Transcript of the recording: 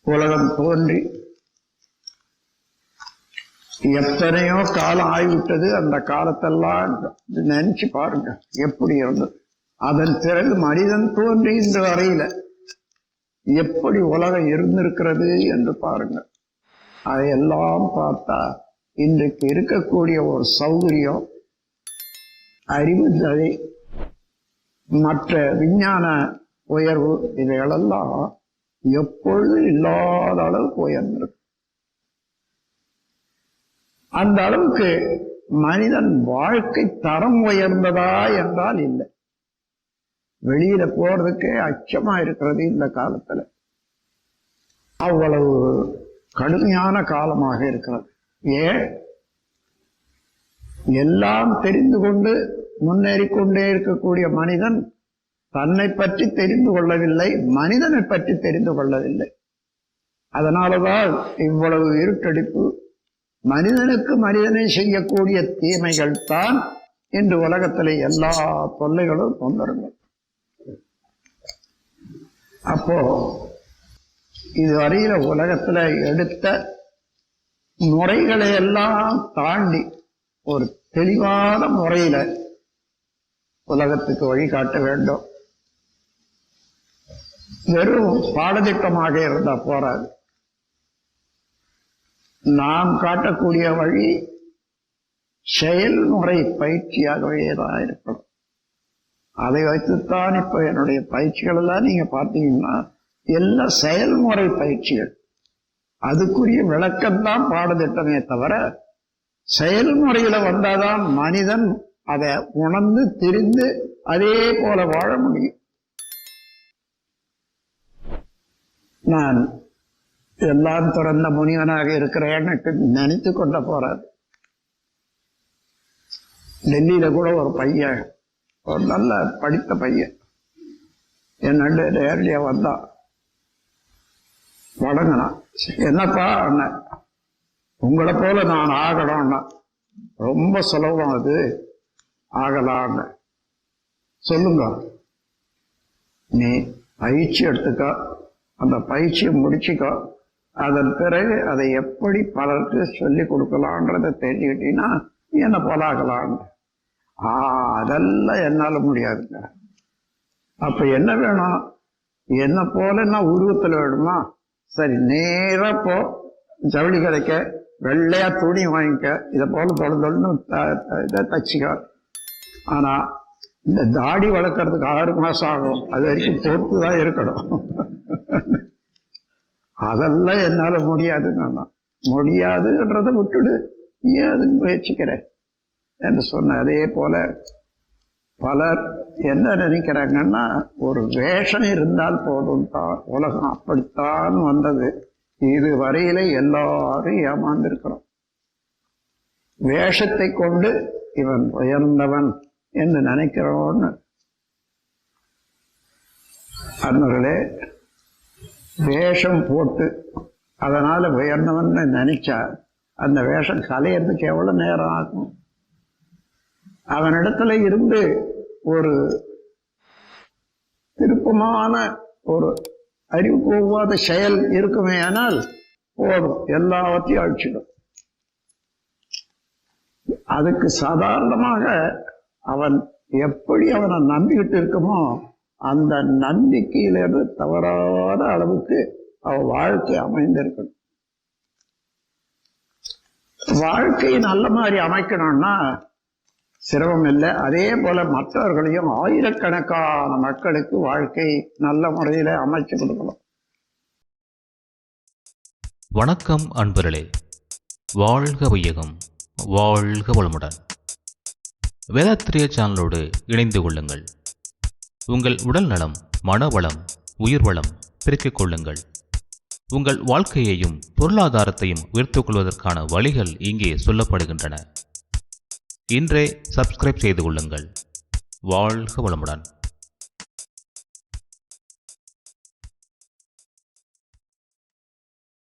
உலகம் தோன்றி எத்தனையோ காலம் ஆகிவிட்டது. அந்த காலத்தெல்லாம் நினைச்சு பாருங்க எப்படி இருந்தது. அதன் பிறகு மனிதன் தோன்றி இந்த வரையில எப்படி உலகம் இருந்திருக்கிறது என்று பாருங்க. அதையெல்லாம் பார்த்தா இன்றைக்கு இருக்கக்கூடிய ஒரு சௌகரியம், அறிவு தடை, மற்ற விஞ்ஞான உயர்வு இவைகளெல்லாம் எப்பொழுது இல்லாத அளவுக்கு உயர்ந்திருக்கு. அந்த அளவுக்கு மனிதன் வாழ்க்கை தரம் உயர்ந்ததா என்றால் இல்லை. வெளியில போறதுக்கே அச்சமா இருக்கிறது இந்த காலத்துல. அவ்வளவு கடுமையான காலமாக இருக்கிறது. ஏன் எல்லாம் தெரிந்து கொண்டு முன்னேறி கொண்டே இருக்கக்கூடிய மனிதன் தன்னை பற்றி தெரிந்து கொள்ளவில்லை, மனிதனை பற்றி தெரிந்து கொள்ளவில்லை. அதனாலதான் இவ்வளவு இருட்டடிப்பு. மனிதனுக்கு மனிதனை செய்யக்கூடிய தீமைகள் தான் இன்று உலகத்திலே எல்லா தொல்லைகளும் தொந்தரங்கள். அப்போ இதுவரையில உலகத்துல எடுத்த முறைகளை எல்லாம் தாண்டி ஒரு தெளிவான முறையில உலகத்துக்கு வழிகாட்ட வேண்டும். வெறும் பாடத்திட்டமாக இருந்தா போறாது. நாம் காட்டக்கூடிய வழி செயல்முறை பயிற்சியாகவே தான் இருக்கணும். அதை வைத்துத்தான் இப்ப என்னுடைய பயிற்சிகள் எல்லாம் நீங்க பார்த்தீங்கன்னா எல்லா செயல்முறை பயிற்சிகள். அதுக்குரிய விளக்கம்தான் பாடத்திட்டமே தவிர செயல்முறையில வந்தாதான் மனிதன் அதை உணர்ந்து தெரிந்து அதே போல வாழ முடியும். நான் எல்லாம் திறந்த முனிவனாக இருக்கிறேன்னு நினைத்து கொண்ட போறாரு. டெல்லியில கூட ஒரு பையன், ஒரு நல்ல படித்த பையன், என்னண்டு நேரடியா வந்தான், வணங்கினான். என்னப்பா அண்ணன், உங்களை போல நான் ஆகணும்னா ரொம்ப சுலபம், அது ஆகலான்னு சொல்லுங்க. நீ பயிற்சி எடுத்துக்கோ, அந்த பயிற்சியை முடிச்சுக்கோ, அதன் பிறகு அதை எப்படி பலருக்கு சொல்லி கொடுக்கலான்றதை தெரிஞ்சுக்கிட்டீங்கன்னா என்ன போலாகலான்னு. அதெல்லாம் என்னால முடியாதுங்க. அப்ப என்ன வேணும், என்ன போல நான் உருவத்துல வேணுமா? சரி, நேரா போ ஜவுளி கடைக்க, வெள்ளையா துணி வாங்கிக்க, இதை போல தொழுதொன்னு இதை தச்சுக்க. ஆனா இந்த தாடி வளர்க்கறதுக்கு 6 மாசம் ஆகும், அது வரைக்கும் பொறுத்துதான் இருக்கணும். அதெல்லாம் என்னால முடியாதுங்க. முடியாதுன்றதை விட்டுடு, ஏன் அதுக்கு முயற்சிக்கிறேன் என்று சொன்ன. அதே போல பலர் என்ன நினைக்கிறாங்கன்னா, ஒரு வேஷம் இருந்தால் போதும் தான், உலகம் அப்படித்தான் வந்தது. இது வரையில எல்லாரும் ஏமாந்திருக்கிறோம். வேஷத்தை கொண்டு இவன் உயர்ந்தவன் என்று நினைக்கிறோன்னு. அன்னர்களே, வேஷம் போட்டு அதனால உயர்ந்தவன் நினைச்சா அந்த வேஷம் கலையறதுக்கு எவ்வளவு நேரம் ஆகும்? அவனிடத்துல இருந்து ஒரு திருப்பமான ஒரு அறிவு போகாத செயல் இருக்குமே ஆனால் போதும், எல்லாவற்றையும் அழிச்சிடும். அதுக்கு சாதாரணமாக அவன் எப்படி அவனை நம்பிக்கிட்டு இருக்குமோ அந்த நம்பிக்கையிலிருந்து தவறாத அளவுக்கு அவன் வாழ்க்கை அமைந்திருக்கணும். வாழ்க்கையை நல்ல மாதிரி அமைக்கணும்னா சிரமம் இல்லை. அதே போல மற்றவர்களையும் ஆயிரக்கணக்கான மக்களுக்கு வாழ்க்கை நல்ல முறையில அமைச்சு கொடுக்கணும். வணக்கம் அன்பர்களே, வாழ்க வையகம், வாழ்க வளமுடன். வேதாத்திரிய சேனலோடு இணைந்து கொள்ளுங்கள். உங்கள் உடல் நலம், மனவளம், உயிர் வளம் பெருக்கிக் கொள்ளுங்கள். உங்கள் வாழ்க்கையையும் பொருளாதாரத்தையும் உயர்த்திக் கொள்வதற்கான வழிகள் இங்கே சொல்லப்படுகின்றன. இன்றே சப்ஸ்கிரைப் செய்து கொள்ளுங்கள். வாழ்க வளமுடன்.